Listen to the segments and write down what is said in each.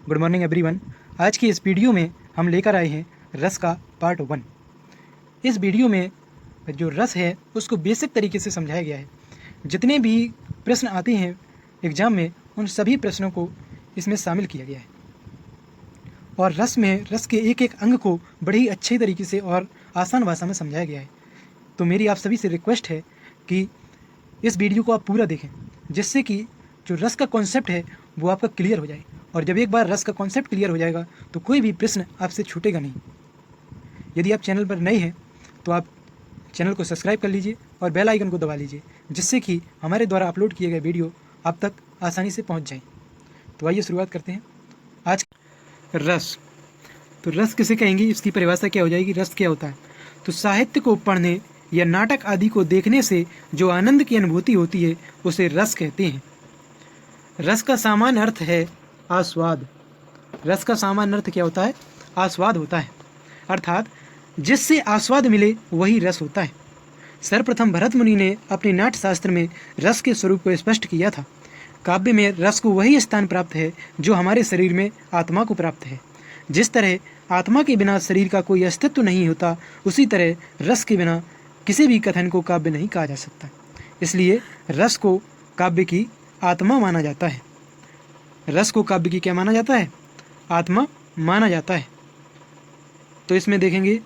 Good morning everyone. आज की इस वीडियो में हम लेकर आए हैं रस का पार्ट 1। इस वीडियो में जो रस है उसको बेसिक तरीके से समझाया गया है। जितने भी प्रश्न आते हैं एग्ज़ाम में उन सभी प्रश्नों को इसमें शामिल किया गया है और रस के एक एक अंग को बड़ी ही अच्छे तरीके से और आसान भाषा में समझाया गया है। तो मेरी आप सभी से रिक्वेस्ट है कि इस वीडियो को आप पूरा देखें, जिससे कि जो रस का कॉन्सेप्ट है वो आपका क्लियर हो जाए। और जब एक बार रस का कॉन्सेप्ट क्लियर हो जाएगा तो कोई भी प्रश्न आपसे छूटेगा नहीं। यदि आप चैनल पर नए हैं तो आप चैनल को सब्सक्राइब कर लीजिए और बेल आइकन को दबा लीजिए, जिससे कि हमारे द्वारा अपलोड किए गए वीडियो आप तक आसानी से पहुंच जाएं। तो आइए शुरुआत करते हैं। आज रस, तो रस किसे कहेंगे, इसकी परिभाषा क्या हो जाएगी, रस क्या होता है। तो साहित्य को पढ़ने या नाटक आदि को देखने से जो आनंद की अनुभूति होती है उसे रस कहते हैं। रस का सामान्य अर्थ है आस्वाद। रस का सामान्य अर्थ क्या होता है, आस्वाद होता है, अर्थात जिससे आस्वाद मिले वही रस होता है। सर्वप्रथम भरत मुनि ने अपने नाट्य शास्त्र में रस के स्वरूप को स्पष्ट किया था। काव्य में रस को वही स्थान प्राप्त है जो हमारे शरीर में आत्मा को प्राप्त है। जिस तरह आत्मा के बिना शरीर का कोई अस्तित्व नहीं होता, उसी तरह रस के बिना किसी भी कथन को काव्य नहीं कहा जा सकता। इसलिए रस को काव्य की आत्मा माना जाता है। रस को काव्य की क्या माना जाता है, आत्मा माना जाता है। तो इसमें देखेंगे,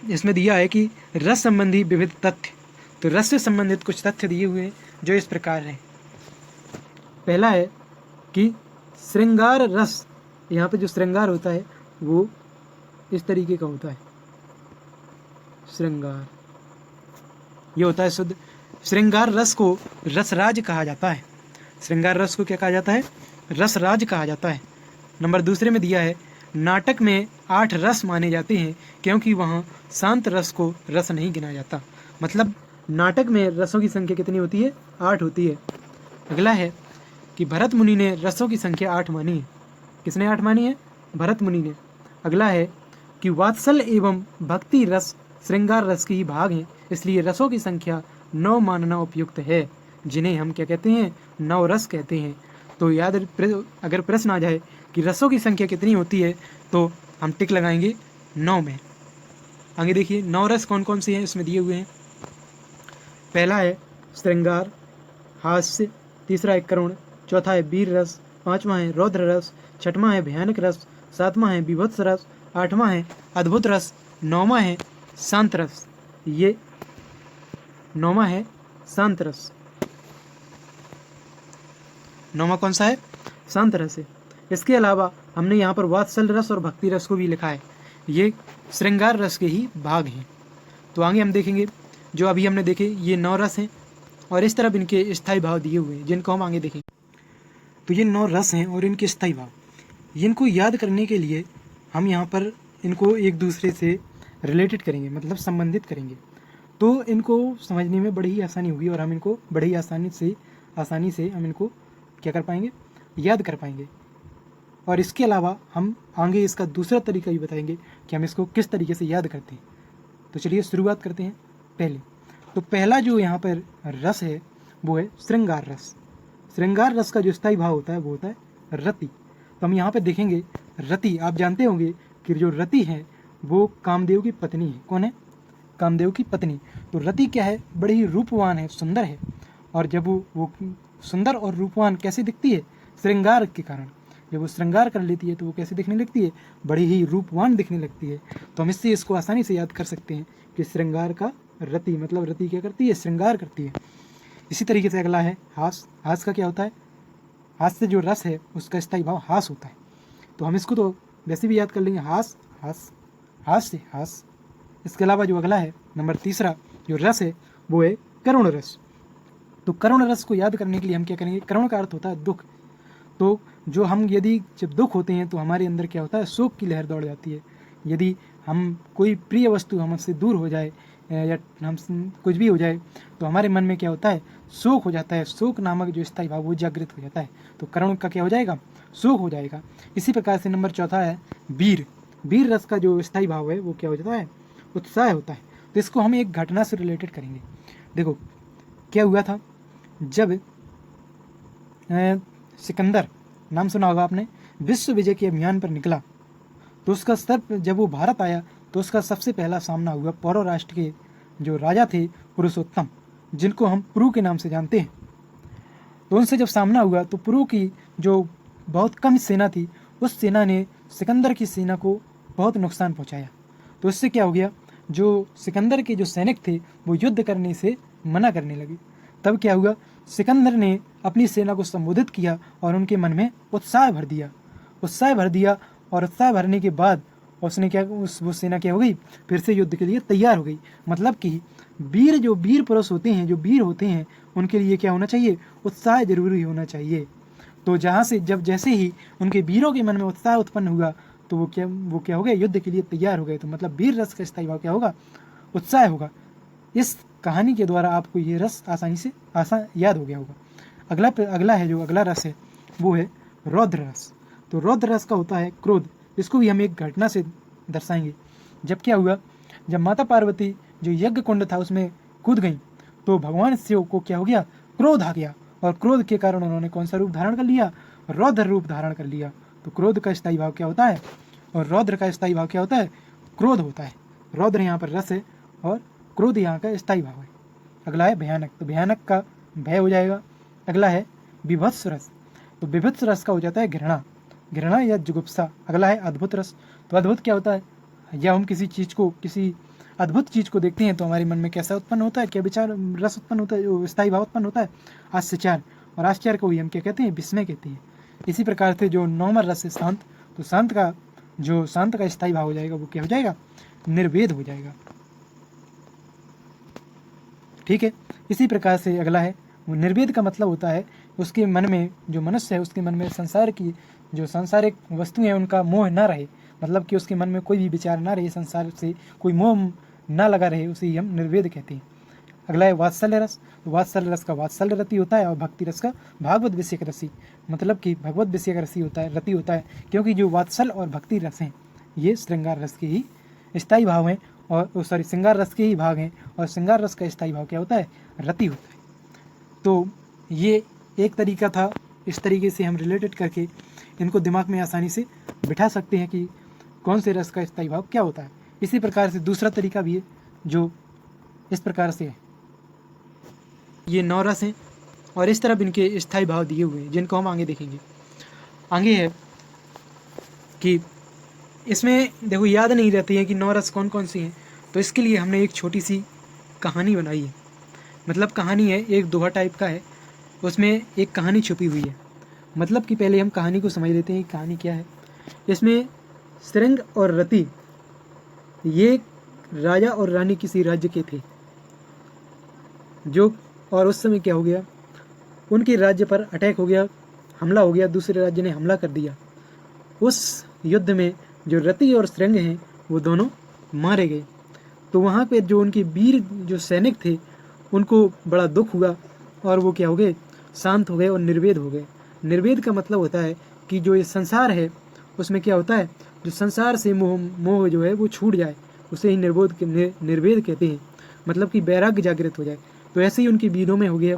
इसमें दिया है कि रस संबंधी विविध तथ्य। तो रस से संबंधित कुछ तथ्य दिए हुए हैं जो इस प्रकार हैं। पहला है कि श्रृंगार रस, यहाँ पे जो श्रृंगार होता है वो इस तरीके का होता है। श्रृंगार ये होता है शुद्ध। श्रृंगार रस को रसराज कहा जाता है। श्रृंगार रस को क्या कहा जाता है, रसराज कहा जाता है। नंबर दूसरे में दिया है, नाटक में 8 रस माने जाते हैं क्योंकि वहाँ शांत रस को रस नहीं गिना जाता। मतलब नाटक में रसों की संख्या कितनी होती है, 8 होती है। अगला है कि भरत मुनि ने रसों की संख्या 8 मानी है। किसने 8 मानी है, भरत मुनि ने। अगला है कि वात्सल्य एवं भक्ति रस श्रृंगार रस के ही भाग हैं, इसलिए रसों की संख्या 9 मानना उपयुक्त है, जिन्हें हम क्या कहते हैं, 9 रस कहते हैं। तो याद, अगर प्रश्न आ जाए कि रसों की संख्या कितनी होती है तो हम टिक लगाएंगे 9 में। आगे देखिए 9 रस कौन कौन से हैं, इसमें दिए हुए हैं। पहला है श्रृंगार, हास्य, तीसरा है करुण, चौथा है वीर रस, पांचवा है रौद्र रस, छठवां है भयानक रस, सातवां है विभत्स रस, आठवां है अद्भुत रस, नौवां है शांत रस। ये नौवां है शांत रस। नौवां कौन सा है, शांत रस है। इसके अलावा हमने यहाँ पर वात्सल्य रस और भक्ति रस को भी लिखा है। ये श्रृंगार रस के ही भाग हैं। तो आगे हम देखेंगे, जो अभी हमने देखे ये 9 रस हैं और इस तरफ इनके स्थायी भाव दिए हुए हैं, जिनको हम आगे देखेंगे। तो ये 9 रस हैं और इनके स्थायी भाव, इनको याद करने के लिए हम यहाँ पर इनको एक दूसरे से रिलेटेड करेंगे, मतलब संबंधित करेंगे। तो इनको समझने में बड़ी ही आसानी होगी और हम इनको बड़ी आसानी से हम इनको क्या कर पाएंगे, याद कर पाएंगे। और इसके अलावा हम आगे इसका दूसरा तरीका भी बताएंगे कि हम इसको किस तरीके से याद करते हैं। तो चलिए शुरुआत करते हैं। पहले तो पहला जो यहाँ पर रस है वो है श्रृंगार रस। श्रृंगार रस का जो स्थायी भाव होता है वो होता है रति। तो हम यहाँ पर देखेंगे रति, आप जानते होंगे कि जो रति है वो कामदेव की पत्नी है। कौन है, कामदेव की पत्नी। तो रति क्या है, बड़ी ही रूपवान है, सुंदर है। और जब वो सुंदर और रूपवान कैसे दिखती है, श्रृंगार के कारण। जब वो श्रृंगार कर लेती है तो वो कैसे दिखने लगती है, बड़ी ही रूपवान दिखने लगती है। तो हम इससे इसको आसानी से याद कर सकते हैं कि श्रृंगार का रति, मतलब रति क्या करती है, श्रृंगार करती है। इसी तरीके से अगला है हास। हास का क्या होता है, हास से जो रस है उसका स्थायी भाव हास होता है। तो हम इसको तो वैसे भी याद कर लेंगे, हास हास, हास से हास। इसके अलावा जो अगला है नंबर तीसरा जो रस है वो है करुण रस। तो करुण रस को याद करने के लिए हम क्या करेंगे, करुण का अर्थ होता है दुख। तो जो हम यदि जब दुख होते हैं तो हमारे अंदर क्या होता है, शोक की लहर दौड़ जाती है। यदि हम कोई प्रिय वस्तु हमसे दूर हो जाए या हम कुछ भी हो जाए तो हमारे मन में क्या होता है, शोक हो जाता है। शोक नामक जो स्थायी भाव वो जागृत हो जाता है। तो करुण का क्या हो जाएगा, शोक हो जाएगा। इसी प्रकार से नंबर चौथा है वीर। वीर रस का जो स्थायी भाव है वो क्या हो जाता है, उत्साह होता है। तो इसको हम एक घटना से रिलेटेड करेंगे। देखो क्या हुआ था, जब सिकंदर नाम सुना होगा आपने, विश्व विजय के अभियान पर निकला, तो उसका सर्प जब वो भारत आया तो उसका सबसे पहला सामना हुआ पौरव राष्ट्र के जो राजा थे पुरुषोत्तम, जिनको हम पुरु के नाम से जानते हैं। तो उनसे जब सामना हुआ तो पुरु की जो बहुत कम सेना थी, उस सेना ने सिकंदर की सेना को बहुत नुकसान पहुंचाया। तो इससे क्या हो गया, जो सिकंदर के जो सैनिक थे वो युद्ध करने से मना करने लगे। तब क्या हुआ, सिकंदर ने अपनी सेना को संबोधित किया और उनके मन में उत्साह भर दिया। और उत्साह भरने के बाद उसने क्या, वो सेना क्या हो गई, फिर से युद्ध के लिए तैयार हो गई। मतलब कि वीर पुरुष होते हैं, जो वीर होते हैं, उनके लिए क्या होना चाहिए, उत्साह जरूरी होना चाहिए। तो जहाँ से जैसे ही उनके वीरों के मन में उत्साह उत्पन्न हुआ तो वो क्या हो गए, युद्ध के लिए तैयार हो गए। तो मतलब वीर रस का स्थायी भाव क्या होगा, उत्साह होगा। इस कहानी के द्वारा आपको ये रस आसानी से याद हो गया होगा। अगला रस है वो है रौद्र रस। तो रौद्र रस का होता है क्रोध। इसको भी हम एक घटना से दर्शाएंगे। जब क्या हुआ, जब माता पार्वती जो यज्ञ कुंड था उसमें कूद गई तो भगवान शिव को क्या हो गया, क्रोध आ गया। और क्रोध के कारण उन्होंने कौन सा रूप धारण कर लिया, रौद्र रूप धारण कर लिया। तो क्रोध का स्थायी भाव क्या होता है और रौद्र का स्थायी भाव क्या होता है, क्रोध होता है। रौद्र यहाँ पर रस है और क्रोध यहाँ का स्थायी भाव है। अगला है भयानक। तो भयानक का भय हो जाएगा। अगला है विभत्स रस। तो विभत्स रस का हो जाता है घृणा या जुगुप्सा। अगला है अद्भुत रस। तो अद्भुत क्या होता है, या हम किसी अद्भुत चीज को देखते हैं तो हमारे मन में कैसा उत्पन्न होता है, क्या विचार रस उत्पन्न होता है, स्थायी भाव उत्पन्न होता है, आश्चर्य। और आश्चर्य को ही हम क्या कहते हैं, विस्मय कहते हैं। इसी प्रकार से जो नॉर्मल रस है शांत, तो शांत का स्थायी भाव हो जाएगा वो क्या हो जाएगा, निर्वेद हो जाएगा। ठीक है। इसी प्रकार से अगला है वो निर्वेद का मतलब होता है उसके मन में, जो मनुष्य है उसके मन में संसार की जो सांसारिक वस्तुएं हैं उनका मोह ना रहे। मतलब कि उसके मन में कोई भी विचार ना रहे, संसार से कोई मोह ना लगा रहे, उसे ही हम निर्वेद कहते हैं। अगला है वात्सल्य रस। तो वात्सल्य रस का वात्सल्य रति होता है और भक्ति रस का भागवत विषयक रसी। मतलब कि भगवत विषयक रसी होता है, रति होता है, क्योंकि जो वात्सल और भक्ति रस हैं ये श्रृंगार रस के ही स्थायी भाव हैं और श्रृंगार रस के ही भाग हैं। और श्रृंगार रस का स्थायी भाव क्या होता है, रति होता है। तो ये एक तरीका था। इस तरीके से हम रिलेटेड करके इनको दिमाग में आसानी से बिठा सकते हैं कि कौन से रस का स्थायी भाव क्या होता है। इसी प्रकार से दूसरा तरीका भी है जो इस प्रकार से है। ये 9 रस हैं और इस तरफ इनके स्थायी भाव दिए हुए हैं जिनको हम आगे देखेंगे। आगे है कि इसमें देखो याद नहीं रहती है कि 9 रस कौन कौन सी हैं, तो इसके लिए हमने एक छोटी सी कहानी बनाई है। मतलब कहानी है, एक दोहा टाइप का है, उसमें एक कहानी छुपी हुई है। मतलब कि पहले हम कहानी को समझ लेते हैं कि कहानी क्या है। इसमें श्रृंग और रति ये राजा और रानी किसी राज्य के थे और उस समय क्या हो गया, उनके राज्य पर अटैक हो गया, हमला हो गया, दूसरे राज्य ने हमला कर दिया। उस युद्ध में जो रति और श्रृंग हैं वो दोनों मारे गए। तो वहाँ पे जो उनके वीर जो सैनिक थे उनको बड़ा दुख हुआ और वो क्या हो गए, शांत हो गए और निर्वेद हो गए। निर्वेद का मतलब होता है कि जो ये संसार है उसमें क्या होता है, जो संसार से मोह जो है वो छूट जाए, उसे ही निर्वेद कहते हैं। मतलब कि वैराग्य जागृत हो जाए। तो ऐसे ही उनके वीरों में हो गया।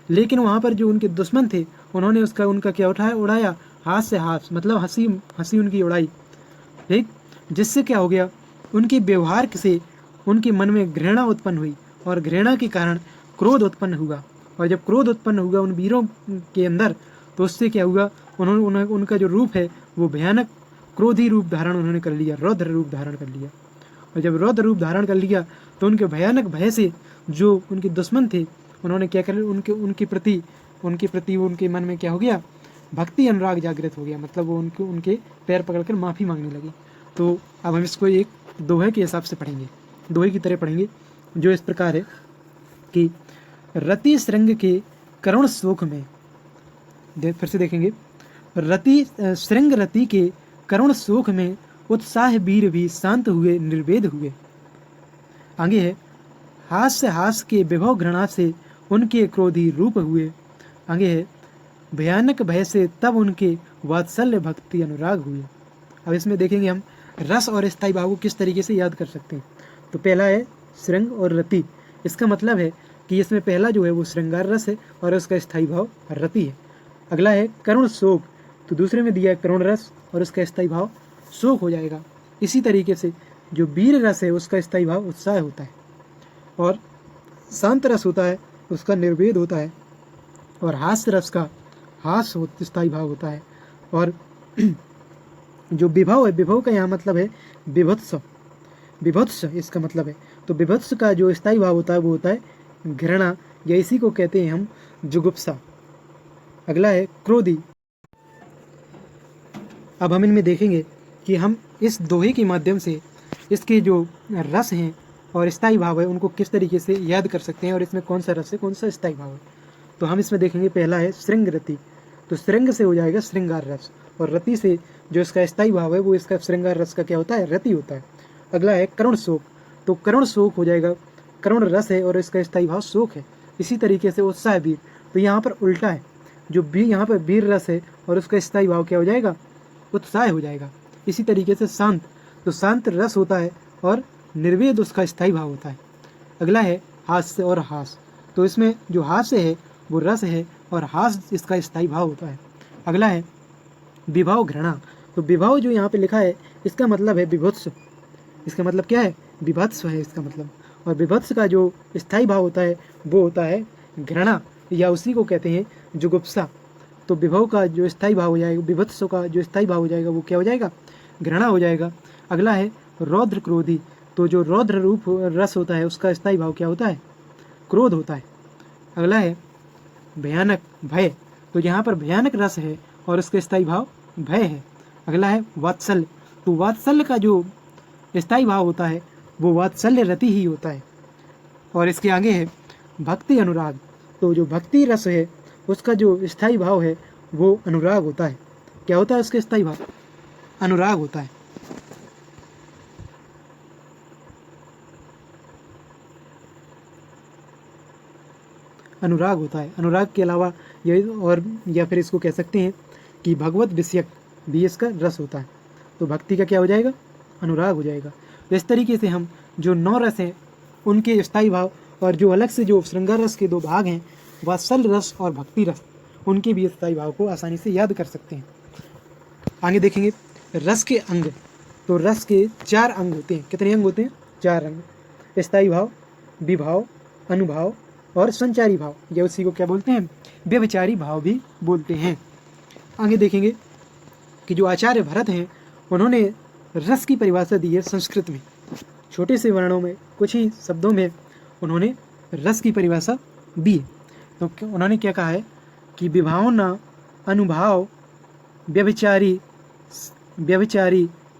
लेकिन वहाँ पर जो उनके दुश्मन थे उन्होंने उनका क्या उड़ाया, हाथ से हाथ, मतलब हंसी उनकी उड़ाई। ठीक, जिससे क्या हो गया, उनके व्यवहार से उनके मन में घृणा उत्पन्न हुई और घृणा के कारण क्रोध उत्पन्न हुआ। और जब क्रोध उत्पन्न हुआ उन वीरों के अंदर, तो उससे क्या हुआ, उनका जो रूप है वो भयानक क्रोधी रूप धारण उन्होंने कर लिया, रौद्र रूप धारण कर लिया। और जब रौद्र रूप धारण कर लिया तो उनके भयानक भय से जो उनके दुश्मन थे उन्होंने क्या कर, उनके प्रति उनके मन में क्या हो गया, भक्ति अनुराग जागृत हो गया। मतलब वो उनके पैर पकड़कर माफ़ी मांगने लगी। तो अब हम इसको एक दोहे के हिसाब से पढ़ेंगे, दोहे की तरह पढ़ेंगे, जो इस प्रकार है कि रति श्रृंग के करुण शोक में, फिर से देखेंगे, श्रृंग रति के करुण शोक में उत्साह वीर भी शांत हुए, निर्वेद हुए। आगे है हास्य के विभव घृणा से उनके क्रोधी रूप हुए। आगे है भयानक भय से तब उनके वात्सल्य भक्ति अनुराग हुए। अब इसमें देखेंगे हम रस और स्थायी भाव को किस तरीके से याद कर सकते हैं। तो पहला है श्रृंग और रति। इसका मतलब है कि इसमें पहला जो है वो श्रृंगार रस है और उसका स्थायी भाव रति है। अगला है करुण शोक। तो दूसरे में दिया है करुण रस और उसका स्थायी भाव शोक हो जाएगा। इसी तरीके से जो वीर रस है उसका स्थायी भाव उत्साह होता है, और शांत रस होता है उसका निर्वेद होता है, और हास्य रस का स्थायी भाव होता है। और जो विभव है, विभव का यहाँ मतलब है विभत्स, विभत्स इसका मतलब है। तो विभत्स का जो स्थायी भाव होता है वो होता है घृणा, या इसी को कहते हैं हम जुगुप्सा। अगला है क्रोधी। अब हम इनमें देखेंगे कि हम इस दोहे के माध्यम से इसके जो रस हैं और स्थायी भाव है उनको किस तरीके से याद कर सकते हैं, और इसमें कौन सा रस है, कौन सा स्थायी भाव है। तो हम इसमें देखेंगे, पहला है श्रृंग रति। तो श्रृंग से हो जाएगा श्रृंगार रस, और रति से जो इसका स्थायी भाव है वो इसका श्रृंगार रस का क्या होता है, रति होता है। अगला है करुण शोक। तो करुण शोक हो जाएगा, करुण रस है और इसका स्थायी भाव शोक है। इसी तरीके से उत्साह वीर, तो यहाँ पर उल्टा है, जो यहाँ पर वीर रस है और उसका स्थायी भाव क्या हो जाएगा, उत्साह हो जाएगा। इसी तरीके से शांत, तो शांत रस होता है और निर्वेद उसका स्थायी भाव होता है। अगला है हास्य और हास। तो इसमें जो हास्य है वो रस है और हास इसका स्थायी भाव होता है। अगला है विभाव घृणा। तो विभाव जो यहाँ पे लिखा है इसका मतलब है विभत्स, इसका मतलब क्या है, विभत्स है इसका मतलब। और विभत्स का जो स्थायी भाव होता है वो होता है घृणा, या उसी को कहते हैं जुगुप्सा। तो विभव का जो स्थायी भाव हो जाएगा, विभत्स का जो स्थायी भाव हो जाएगा वो क्या हो जाएगा, घृणा हो जाएगा। अगला है रौद्र क्रोधी। तो जो रौद्र रूप रस होता है उसका स्थायी भाव क्या होता है, क्रोध होता है। अगला है भयानक भय। तो यहाँ पर भयानक रस है और उसका स्थायी भाव भय है। अगला है वात्सल्य। तो वात्सल्य का जो स्थायी भाव होता है वो वात्सल्य रति ही होता है। और इसके आगे है भक्ति अनुराग। तो जो भक्ति रस है उसका जो स्थायी भाव है वो अनुराग होता है। क्या होता है उसका स्थायी भाव, अनुराग होता है। अनुराग होता है। अनुराग के अलावा ये और या फिर इसको कह सकते हैं कि भगवत विषयक भी इसका रस होता है। तो भक्ति का क्या हो जाएगा, अनुराग हो जाएगा। तो इस तरीके से हम जो 9 रस हैं उनके स्थायी भाव, और जो अलग से जो श्रृंगार रस के 2 भाग हैं वात्सल्य रस और भक्ति रस, उनके भी स्थायी भाव को आसानी से याद कर सकते हैं। आगे देखेंगे रस के अंग। तो रस के 4 अंग होते हैं। कितने अंग होते हैं, 4 अंग। स्थायी भाव, विभाव, अनुभाव और संचारी भाव, या उसी को क्या बोलते हैं, व्यभिचारी भाव भी बोलते हैं। आगे देखेंगे कि जो आचार्य भरत हैं उन्होंने रस की परिभाषा दी है संस्कृत में, छोटे से वर्णों में, कुछ ही शब्दों में उन्होंने रस की परिभाषा दी। तो उन्होंने क्या कहा है कि विभावना, अनुभाव, व्यभिचारी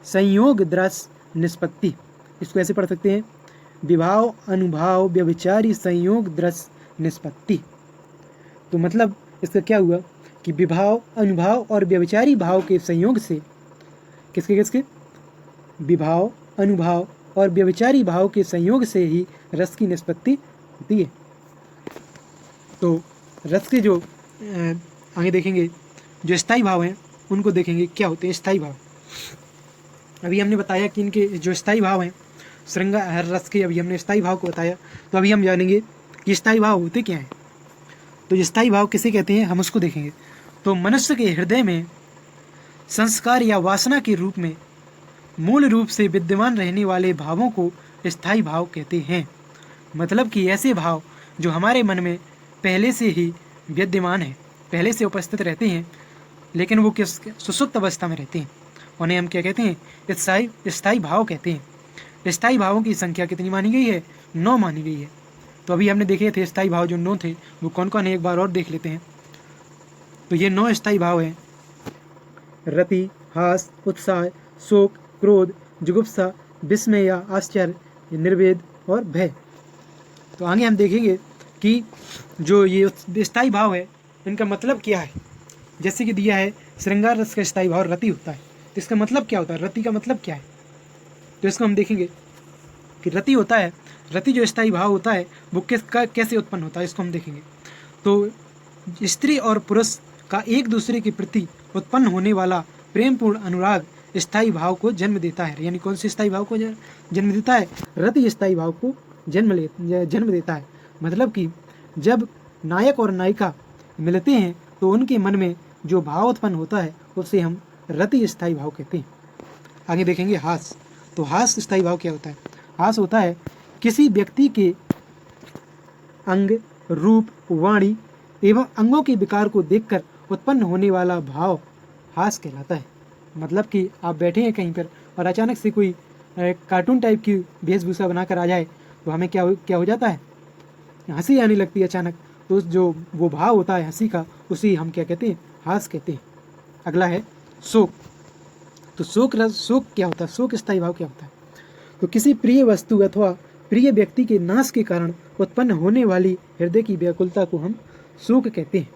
संयोग द्रस निष्पत्ति। इसको ऐसे पढ़ सकते हैं, विभाव, अनुभाव, व्यभिचारी संयोग द्रस निष्पत्ति। तो मतलब इसका क्या हुआ कि विभाव, अनुभाव और व्यभिचारी भाव के संयोग से, किसके विभाव, अनुभाव और व्यभिचारी भाव के संयोग से ही रस की निष्पत्ति होती है। तो रस के जो आगे देखेंगे जो स्थायी भाव हैं उनको देखेंगे क्या होते हैं स्थायी भाव। अभी हमने बताया कि इनके जो स्थायी भाव हैं श्रृंगार रस के, अभी हमने स्थायी भाव को बताया। तो अभी हम जानेंगे कि स्थायी भाव होते क्या हैं। तो स्थायी भाव किसे कहते हैं हम उसको देखेंगे। तो मनुष्य के हृदय में संस्कार या वासना के रूप में मूल रूप से विद्यमान रहने वाले भावों को स्थायी भाव कहते हैं। मतलब कि ऐसे भाव जो हमारे मन में पहले से ही विद्यमान है, पहले से उपस्थित रहते हैं, लेकिन वो किस सुसुप्त अवस्था में रहते हैं, उन्हें हम क्या कहते हैं, स्थायी भाव कहते हैं। स्थायी भावों की संख्या कितनी मानी गई है, 9 मानी गई है। तो अभी हमने देखे थे स्थायी भाव जो 9 थे वो कौन कौन है, एक बार और देख लेते हैं। तो ये 9 स्थायी भाव हैं, रति, हास, उत्साह, शोक, क्रोध, जुगुप्सा, विस्मय या आश्चर्य, निर्वेद और भय। तो आगे हम देखेंगे कि जो ये स्थायी भाव है इनका मतलब क्या है। जैसे कि दिया है श्रृंगार रस का स्थायी भाव रति होता है, तो इसका मतलब क्या होता है, रति का मतलब क्या है। तो इसको हम देखेंगे कि रति होता है, रति जो स्थायी भाव होता है वो कैसे उत्पन्न होता है, इसको हम देखेंगे। तो स्त्री और पुरुष का एक दूसरे के प्रति उत्पन्न होने वाला प्रेमपूर्ण अनुराग स्थायी भाव को जन्म देता है। यानी कौन से स्थायी भाव को जन्म देता है, रति स्थायी भाव को जन्म देता है। मतलब कि जब नायक और नायिका मिलते हैं तो उनके मन में जो भाव उत्पन्न होता है उसे हम रति स्थायी भाव कहते हैं। आगे देखेंगे हास। तो हास स्थायी भाव क्या होता है? हास होता है किसी व्यक्ति के अंग, रूप, वाणी एवं अंगों के विकार को देखकर उत्पन्न होने वाला भाव हास कहलाता है। मतलब कि आप बैठे हैं कहीं पर और अचानक से कोई कार्टून टाइप की वेशभूषा बनाकर आ जाए तो हमें क्या हो जाता है? हंसी आने लगती है अचानक। तो जो वो भाव होता है हंसी का, उसी हम क्या कहते हैं? हास कहते हैं। अगला है शोक। तो शोक क्या होता है? शोक स्थायी भाव क्या होता है? तो किसी प्रिय वस्तु अथवा प्रिय व्यक्ति के नाश के कारण उत्पन्न होने वाली हृदय की व्याकुलता को हम शोक कहते हैं।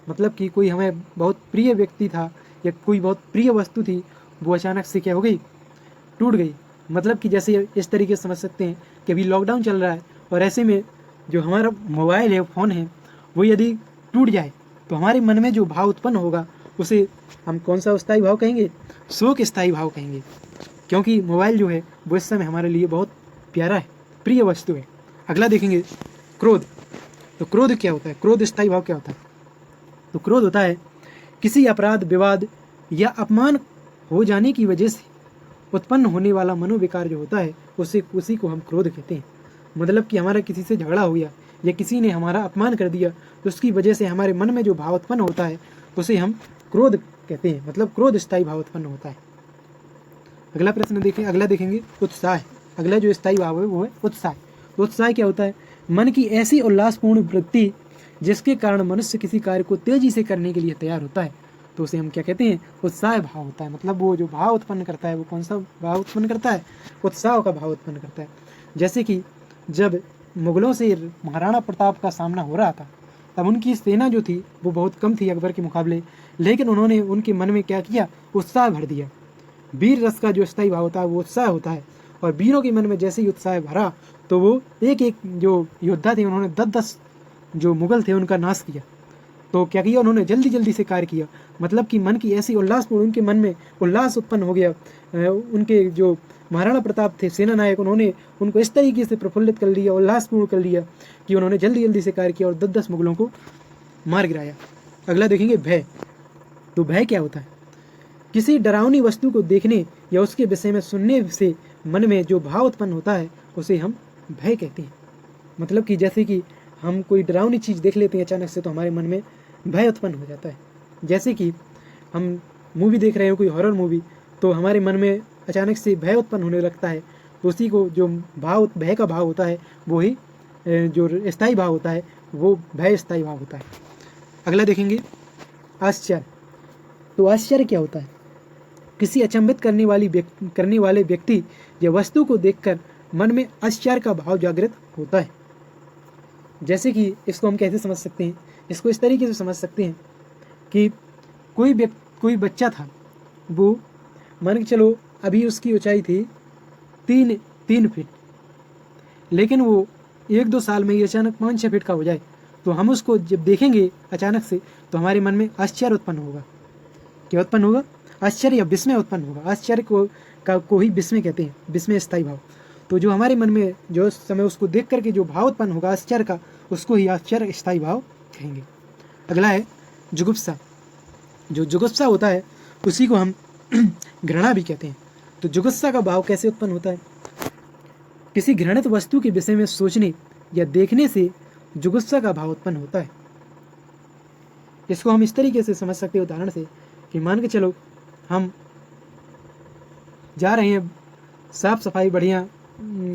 मतलब कि कोई हमें बहुत प्रिय व्यक्ति था या कोई बहुत प्रिय वस्तु थी, वो अचानक से क्या हो गई? टूट गई। मतलब कि जैसे इस तरीके से समझ सकते हैं कि अभी लॉकडाउन चल रहा है और ऐसे में जो हमारा मोबाइल है, फ़ोन है, वो यदि टूट जाए तो हमारे मन में जो भाव उत्पन्न होगा उसे हम कौन सा स्थायी भाव कहेंगे? शोक स्थायी भाव कहेंगे। क्योंकि मोबाइल जो है वो इस समय हमारे लिए बहुत प्यारा है, प्रिय वस्तु है। अगला देखेंगे क्रोध। तो क्रोध क्या होता है? क्रोध स्थायी भाव क्या होता है? तो क्रोध होता है किसी अपराध, विवाद या अपमान हो जाने की वजह से उत्पन्न होने वाला मनोविकार जो होता है उसी को हम क्रोध कहते हैं। मतलब कि हमारा किसी से झगड़ा हो गया या किसी ने हमारा अपमान कर दिया तो उसकी वजह से हमारे मन में जो भाव उत्पन्न होता है उसे हम क्रोध कहते हैं। मतलब क्रोध स्थायी भाव उत्पन्न होता है। अगला प्रश्न देखें। अगला देखेंगे उत्साह। अगला जो स्थायी भाव है वो है उत्साह। तो उत्साह क्या होता है? मन की ऐसी उल्लासपूर्ण वृत्ति जिसके कारण मनुष्य किसी कार्य को तेजी से करने के लिए तैयार होता है, तो उसे हम क्या कहते हैं? उत्साह भाव होता है। मतलब वो जो भाव उत्पन्न करता है वो कौन सा भाव उत्पन्न करता है? उत्साह का भाव उत्पन्न करता है। जैसे कि जब मुगलों से महाराणा प्रताप का सामना हो रहा था तब उनकी सेना जो थी वो बहुत कम थी अकबर के मुकाबले, लेकिन उन्होंने उनके मन में क्या किया? उत्साह भर दिया। वीर रस का जो स्थायी भाव होता है वो उत्साह होता है, और वीरों के मन में जैसे ही उत्साह भरा तो वो एक एक जो योद्धा थे उन्होंने 10-10 जो मुगल थे उनका नाश किया। तो क्या किया उन्होंने? जल्दी जल्दी से कार्य किया। मतलब कि मन की ऐसी उल्लासपूर्ण, उनके मन में उल्लास उत्पन्न हो गया। उनके जो महाराणा प्रताप थे सेना नायक, उन्होंने उनको इस तरीके से प्रफुल्लित कर लिया, उल्लासपूर्ण कर लिया कि उन्होंने जल्दी जल्दी से कार्य किया और 10-10 मुगलों को मार गिराया। अगला देखेंगे भय। तो भय क्या होता है? किसी डरावनी वस्तु को देखने या उसके विषय में सुनने से मन में जो भाव उत्पन्न होता है उसे हम भय कहते हैं। मतलब कि जैसे कि हम कोई डरावनी चीज़ देख लेते हैं अचानक से तो हमारे मन में भय उत्पन्न हो जाता है। जैसे कि हम मूवी देख रहे हो, कोई हॉरर मूवी, तो हमारे मन में अचानक से भय उत्पन्न होने लगता है। तो उसी को जो भाव, भय का भाव होता है वो ही जो स्थायी भाव होता है वो भय स्थायी भाव होता है। अगला देखेंगे आश्चर्य। तो आश्चर्य क्या होता है? किसी अचंभित करने वाले व्यक्ति या वस्तु को देखकर मन में आश्चर्य का भाव जागृत होता है। जैसे कि इसको हम कैसे समझ सकते हैं? इसको इस तरीके से समझ सकते हैं कि कोई बच्चा था, वो मान के चलो अभी उसकी ऊंचाई थी 3 फीट, लेकिन वो 1-2 साल में ही अचानक 5-6 फीट का हो जाए तो हम उसको जब देखेंगे अचानक से तो हमारे मन में आश्चर्य उत्पन्न होगा। क्या उत्पन्न होगा? आश्चर्य या विस्मय उत्पन्न होगा। आश्चर्य को ही विस्मय कहते हैं, विस्मय स्थायी भाव। तो जो हमारे मन में जो समय उसको देख करके जो भाव उत्पन्न होगा आश्चर्य का, उसको ही आश्चर्य स्थायी भाव कहेंगे। अगला है जुगुप्सा। जो जुगुप्सा होता है उसी को हम घृणा भी कहते हैं। तो जुगुप्सा का भाव कैसे उत्पन्न होता है? किसी घृणित वस्तु के विषय में सोचने या देखने से जुगुप्सा का भाव उत्पन्न होता है। इसको हम इस तरीके से समझ सकते हैं उदाहरण से कि मान के चलो हम जा रहे हैं, साफ सफाई बढ़िया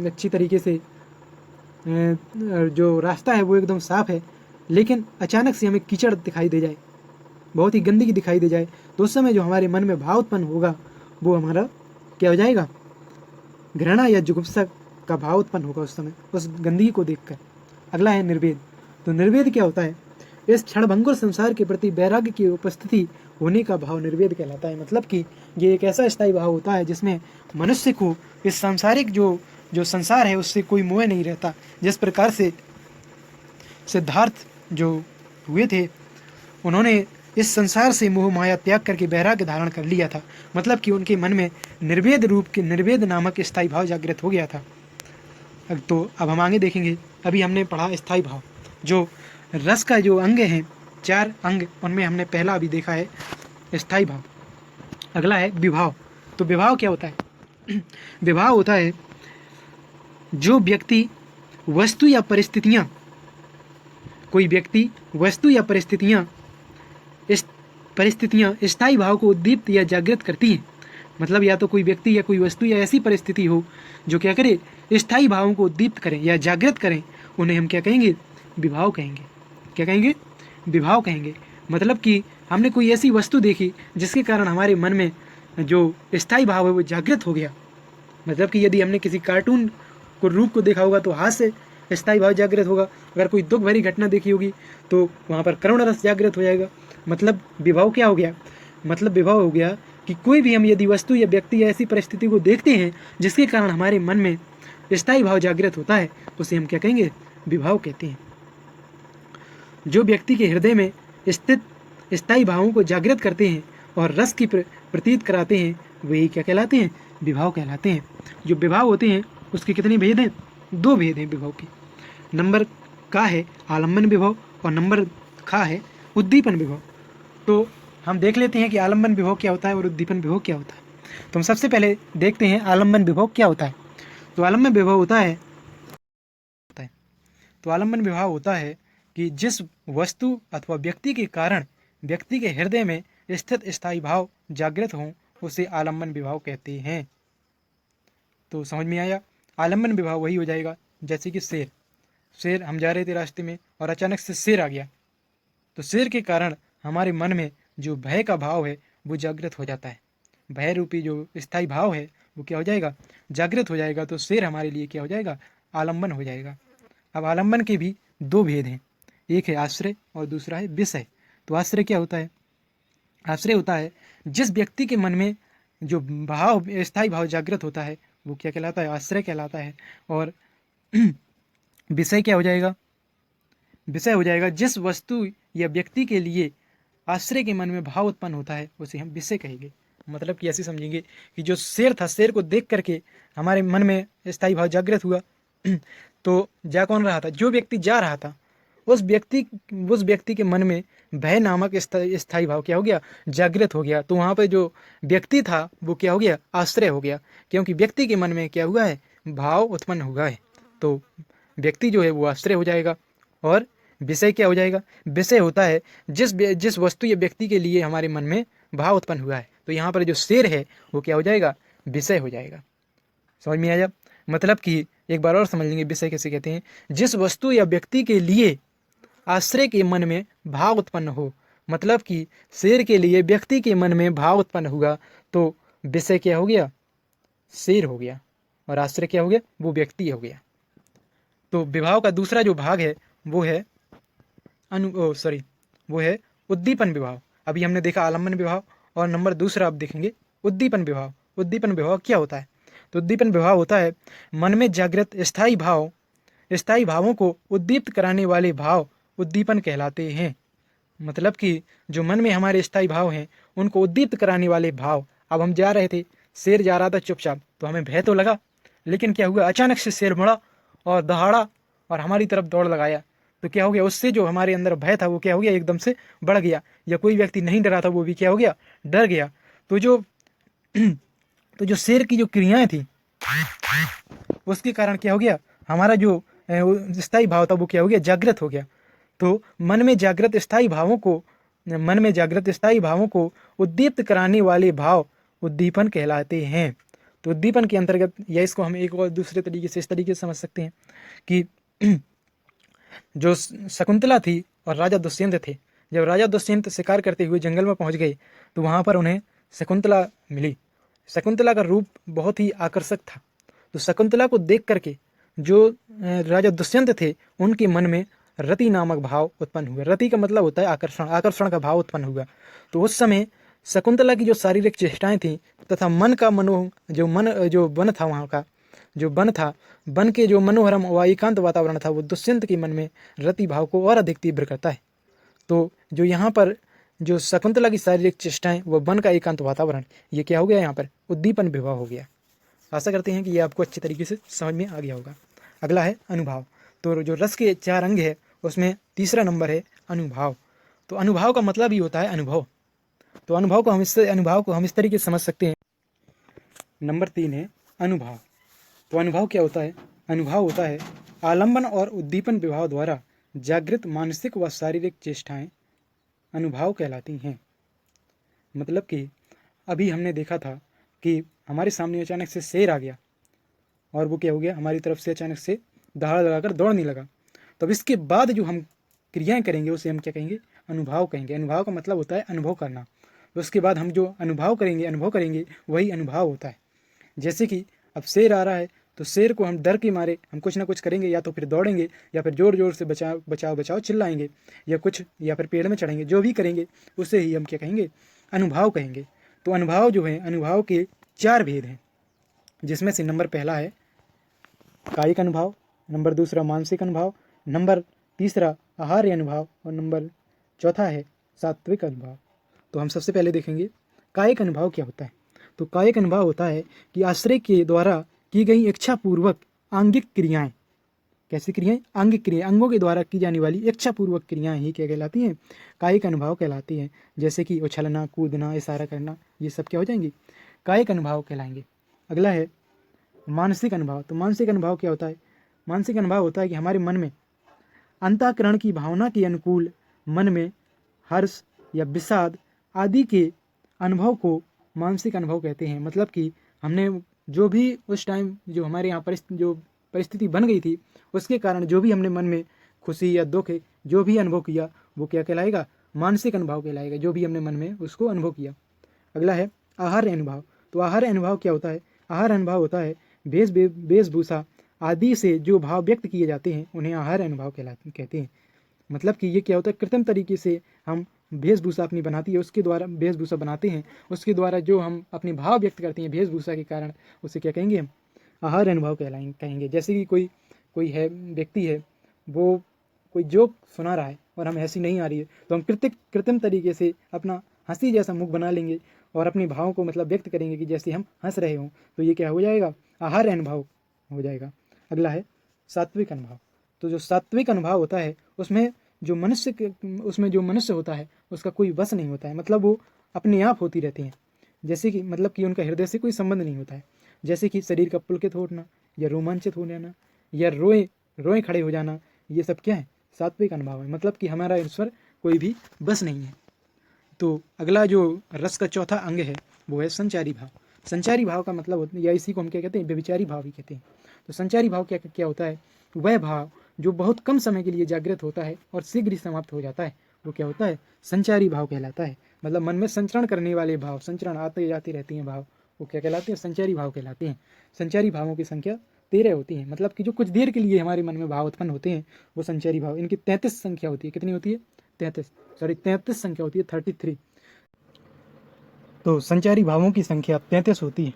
अच्छी तरीके से, जो रास्ता है वो एकदम साफ है, लेकिन अचानक से हमें कीचड़ दिखाई दे जाए, बहुत ही गंदगी दिखाई दे जाए, तो उस समय जो हमारे मन में भाव उत्पन्न होगा वो हमारा क्या हो जाएगा? घृणा या जुगुप्सा का भाव उत्पन्न होगा उस समय, उस गंदगी को देखकर। अगला है निर्वेद। तो निर्वेद क्या होता है? इस क्षणभंगुर संसार के प्रति वैराग्य की उपस्थिति होने का भाव निर्वेद कहलाता है। मतलब कि ये एक ऐसा स्थायी भाव होता है जिसमें मनुष्य को इस सांसारिक जो संसार है उससे कोई मोह नहीं रहता। जिस प्रकार से सिद्धार्थ जो हुए थे उन्होंने इस संसार से मोह माया त्याग करके वैराग्य धारण कर लिया था। मतलब कि उनके मन में निर्वेद नामक स्थायी भाव जागृत हो गया था। तो अब हम आगे देखेंगे। अभी हमने पढ़ा स्थायी भाव, जो रस का जो अंग है 4 अंग, उनमें हमने पहला अभी देखा है स्थायी भाव। अगला है विभाव। तो विभाव क्या होता है? विभाव होता है जो व्यक्ति, वस्तु या परिस्थितियाँ, कोई व्यक्ति, वस्तु या परिस्थितियाँ स्थायी भाव को उद्दीप्त या जागृत करती हैं। मतलब या तो कोई व्यक्ति या कोई वस्तु या ऐसी परिस्थिति हो जो क्या करे, स्थायी भावों को उद्दीप्त करें या जागृत करें, उन्हें हम क्या कहेंगे? विभाव कहेंगे। क्या कहेंगे? विभाव कहेंगे। मतलब कि हमने कोई ऐसी वस्तु देखी जिसके कारण हमारे मन में जो स्थायी भाव है वो जागृत हो गया। मतलब कि यदि हमने किसी कार्टून को रूप को देखा होगा तो हाथ से स्थायी भाव जागृत होगा। अगर कोई दुख भरी घटना देखी होगी तो वहाँ पर करुण रस जागृत हो जाएगा। मतलब विभाव क्या हो गया? मतलब विभाव हो गया कि कोई भी हम यदि वस्तु या व्यक्ति या ऐसी परिस्थिति को देखते हैं जिसके कारण हमारे मन में स्थायी भाव जागृत होता है, उसे हम क्या कहेंगे? विभाव कहते हैं। जो व्यक्ति के हृदय में स्थित स्थायी भावों को जागृत करते हैं और रस की प्रतीत कराते हैं, वही क्या कहलाते हैं? विभाव कहलाते हैं। जो विभाव होते हैं उसके कितने भेद हैं? 2 भेद हैं विभाव के। नंबर का है आलम्बन विभाव और नंबर खा है उद्दीपन विभाव। तो हम देख लेते हैं कि आलम्बन विभाव क्या होता है और उद्दीपन विभाव क्या होता है। तो हम सबसे पहले देखते हैं आलम्बन विभाव क्या होता है। तो आलम्बन विभाव होता है कि जिस वस्तु अथवा व्यक्ति के कारण व्यक्ति के हृदय में स्थित स्थायी भाव जागृत हों, उसे आलम्बन विभाव कहते हैं। तो समझ में आया? आलम्बन विभाव वही हो जाएगा जैसे कि शेर, हम जा रहे थे रास्ते में और अचानक से शेर आ गया, तो शेर के कारण हमारे मन में जो भय का भाव है वो जागृत हो जाता है। भय रूपी जो स्थायी भाव है वो क्या हो जाएगा? जागृत हो जाएगा। तो शेर हमारे लिए क्या हो जाएगा? आलम्बन हो जाएगा। अब आलम्बन के भी 2 भेद हैं, एक है आश्रय और दूसरा है विषय। तो आश्रय क्या होता है? आश्रय होता है जिस व्यक्ति के मन में जो भाव, स्थायी भाव जागृत होता है वो क्या कहलाता है? आश्रय कहलाता है। और विषय क्या हो जाएगा? विषय हो जाएगा जिस वस्तु या व्यक्ति के लिए आश्रय के मन में भाव उत्पन्न होता है उसे हम विषय कहेंगे। मतलब कि ऐसे समझेंगे कि जो शेर था, शेर को देख करके हमारे मन में स्थायी भाव जागृत हुआ। तो जा कौन रहा था? जो व्यक्ति जा रहा था, उस व्यक्ति के मन में भय नामक स्थायी भाव क्या हो गया? जागृत हो गया। तो वहाँ पर जो व्यक्ति था वो क्या हो गया? आश्रय हो गया, क्योंकि व्यक्ति के मन में क्या हुआ है? भाव उत्पन्न हुआ है। तो व्यक्ति जो है वो आश्रय हो जाएगा। और विषय क्या हो जाएगा? विषय होता है जिस वस्तु या व्यक्ति के लिए हमारे मन में भाव उत्पन्न हुआ है। तो यहाँ पर जो शेर है वो क्या हो जाएगा? विषय हो जाएगा। समझ में आया? मतलब कि एक बार और समझ लेंगे विषय कैसे कहते हैं। जिस वस्तु या व्यक्ति के लिए आश्रय के मन में भाव उत्पन्न हो, मतलब कि शेर के लिए व्यक्ति के मन में भाव उत्पन्न हुआ, तो विषय क्या हो गया? शेर हो गया। और आश्रय क्या हो गया? वो व्यक्ति हो गया। तो विभाव का दूसरा जो भाग है वो है वो है उद्दीपन विभाव। अभी हमने देखा आलम्बन विभाव और नंबर दूसरा अब देखेंगे उद्दीपन विभाव। उद्दीपन विभाव क्या होता है? तो उद्दीपन विभाव होता है मन में जागृत स्थायी भावों को उद्दीप्त कराने वाले भाव उद्दीपन कहलाते हैं। मतलब कि जो मन में हमारे स्थायी भाव हैं उनको उद्दीप्त कराने वाले भाव। अब हम जा रहे थे, शेर जा रहा था चुपचाप, तो हमें भय तो लगा, लेकिन क्या हुआ? अचानक से शेर मुड़ा और दहाड़ा और हमारी तरफ दौड़ लगाया। तो क्या हो गया? उससे जो हमारे अंदर भय था वो क्या हो गया? एकदम से बढ़ गया। या कोई व्यक्ति नहीं डरा था वो भी क्या हो गया? डर गया। तो जो शेर की जो क्रियाएं थी उसके कारण क्या हो गया? हमारा जो स्थायी भाव था वो क्या हो गया? जागृत हो गया। तो मन में जागृत स्थायी भावों को उद्दीप्त कराने वाले भाव उद्दीपन कहलाते हैं। तो उद्दीपन के अंतर्गत, या इसको हम एक और दूसरे तरीके से इस तरीके से समझ सकते हैं कि जो शकुंतला थी और राजा दुष्यंत थे, जब राजा दुष्यंत शिकार करते हुए जंगल में पहुंच गए तो वहाँ पर उन्हें शकुंतला मिली। शकुंतला का रूप बहुत ही आकर्षक था। तो शकुंतला को देख करके जो राजा दुष्यंत थे उनके मन में रति नामक भाव उत्पन्न हुआ। रति का मतलब होता है आकर्षण, आकर्षण का भाव उत्पन्न हुआ। तो उस समय शकुंतला की जो शारीरिक चेष्टाएं थी तथा मन का जो वन था, वहाँ का जो वन था, वन के जो मनोहरम व एकांत वातावरण था, वो दुष्यंत के मन में रति भाव को और अधिक तीव्र करता है। तो जो यहाँ पर जो शकुंतला की शारीरिक चेष्टाएं व वन का एकांत वातावरण, ये क्या हो गया? यहाँ पर उद्दीपन विभाव हो गया। आशा करते हैं कि ये आपको अच्छे तरीके से समझ में आ गया होगा। अगला है अनुभाव। तो जो रस के 4 अंग है उसमें तीसरा नंबर है अनुभाव। तो अनुभाव का मतलब ही होता है अनुभव। तो अनुभव को हम इस तरीके से समझ सकते हैं। नंबर 3 है अनुभाव। तो अनुभव क्या होता है? अनुभाव होता है आलंबन और उद्दीपन विभाव द्वारा जागृत मानसिक व शारीरिक चेष्टाएं अनुभाव कहलाती हैं। मतलब कि अभी हमने देखा था कि हमारे सामने अचानक से शेर आ गया और वो क्या हो गया, हमारी तरफ से अचानक से दहाड़ लगाकर दौड़ने लगा। तो अब इसके बाद जो हम क्रियाएं करेंगे उसे हम क्या कहेंगे? अनुभाव कहेंगे। अनुभाव का मतलब होता है अनुभव करना। तो उसके बाद हम जो अनुभव करेंगे वही अनुभाव होता है। जैसे कि अब शेर आ रहा है तो शेर को हम डर के मारे हम कुछ ना कुछ करेंगे, या तो फिर दौड़ेंगे या फिर जोर जोर से बचाओ बचाओ बचाओ चिल्लाएंगे या फिर पेड़ में चढ़ेंगे। जो भी करेंगे उसे ही हम क्या कहेंगे? अनुभाव कहेंगे। तो अनुभाव जो है, अनुभाव के 4 भेद हैं, जिसमें से नंबर पहला है कायिक अनुभव, नंबर दूसरा मानसिक अनुभव, नंबर तीसरा आहार्य अनुभव और नंबर चौथा है सात्विक अनुभव। तो हम सबसे पहले देखेंगे कायिक अनुभव क्या होता है। तो कायिक अनुभव होता है कि आश्रय के द्वारा की गई इच्छापूर्वक आंगिक क्रियाएं। कैसी क्रियाएं? आंगिक क्रियाएं, अंगों के द्वारा की जाने वाली इच्छापूर्वक क्रियाएं ही क्या कहलाती हैं? कायिक अनुभव कहलाती हैं। जैसे कि उछलना, कूदना, इशारा करना, ये सब क्या हो जाएंगी? कायिक अनुभव कहलाएंगे। अगला है मानसिक अनुभव। तो मानसिक अनुभव क्या होता है? मानसिक अनुभव होता है कि हमारे मन में अंतःकरण की भावना के अनुकूल मन में हर्ष या विषाद आदि के अनुभव को मानसिक अनुभव कहते हैं। मतलब कि हमने जो भी उस टाइम जो हमारे यहाँ जो परिस्थिति बन गई थी उसके कारण जो भी हमने मन में खुशी या दुख जो भी अनुभव किया वो क्या कहलाएगा? मानसिक अनुभव कहलाएगा। जो भी हमने मन में उसको अनुभव किया। अगला है आहार्य अनुभव। तो आहार्य अनुभव क्या होता है? आहार्य अनुभव होता है वेशभूषा आदि से जो भाव व्यक्त किए जाते हैं उन्हें आहार्य अनुभव कहते हैं। मतलब कि ये क्या होता है? कृत्रिम तरीके से हम वेशभूषा अपनी बनाती है, उसके द्वारा वेशभूषा बनाते हैं, उसके द्वारा जो हम अपने भाव व्यक्त करते हैं वेशभूषा के कारण, उसे क्या कहेंगे? हम आहार्य अनुभव कहेंगे। जैसे कि कोई है व्यक्ति है, वो कोई जोक सुना रहा है और हमें हंसी नहीं आ रही है, तो हम कृत्रिम तरीके से अपना हंसी जैसा मुख बना लेंगे और अपने भावों को मतलब व्यक्त करेंगे कि जैसे हम हंस रहे हों। तो ये क्या हो जाएगा? आहार्य अनुभव हो जाएगा। अगला है सात्विक अनुभव। तो जो सात्विक अनुभव होता है उसमें जो मनुष्य होता है उसका कोई वश नहीं होता है। मतलब वो अपने आप होती रहती हैं। जैसे कि मतलब कि उनका हृदय से कोई संबंध नहीं होता है। जैसे कि शरीर का पुलकित होना या रोमांचित हो जाना या रोए खड़े हो जाना, ये सब क्या है? सात्विक अनुभव है। मतलब कि हमारा ईश्वर कोई भी बस नहीं है। तो अगला जो रस का चौथा अंग है वो है संचारी भाव। संचारी भाव का मतलब होता है, या इसी को हम क्या कहते हैं? व्यभिचारी भाव भी कहते हैं। तो संचारी भाव क्या होता है? वह भाव जो बहुत कम समय के लिए जागृत होता है और शीघ्र ही समाप्त हो जाता है, वो क्या होता है? संचारी भाव कहलाता है। मतलब मन में संचरण करने वाले भाव, संचरण आते जाते रहती हैं भाव, वो क्या कहलाते हैं? संचारी भाव कहलाते हैं। संचारी भावों की संख्या 13 होती है। मतलब कि जो कुछ देर के लिए हमारे मन में भाव उत्पन्न होते हैं वो संचारी भाव, इनकी 33 संख्या होती है। कितनी होती है? 33 संख्या होती है, 33। तो संचारी भावों की संख्या 33 होती है।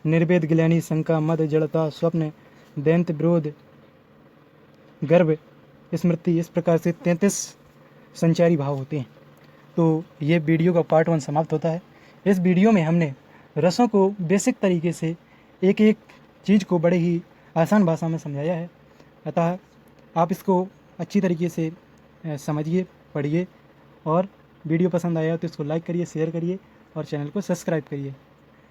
निर्वेद, ग्लानि, शंका, मद, जड़ता, स्वप्न, दैन्य, विरोध, गर्भ, स्मृति, इस प्रकार से 33 संचारी भाव होते हैं। तो ये वीडियो का पार्ट 1 समाप्त होता है। इस वीडियो में हमने रसों को बेसिक तरीके से एक एक चीज़ को बड़े ही आसान भाषा में समझाया है। अतः आप इसको अच्छी तरीके से समझिए, पढ़िए, और वीडियो पसंद आया तो इसको लाइक करिए, शेयर करिए और चैनल को सब्सक्राइब करिए।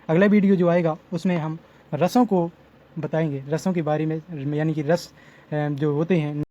अगला वीडियो जो आएगा उसमें हम रसों को बताएंगे, रसों के बारे में, यानी कि रस जो होते हैं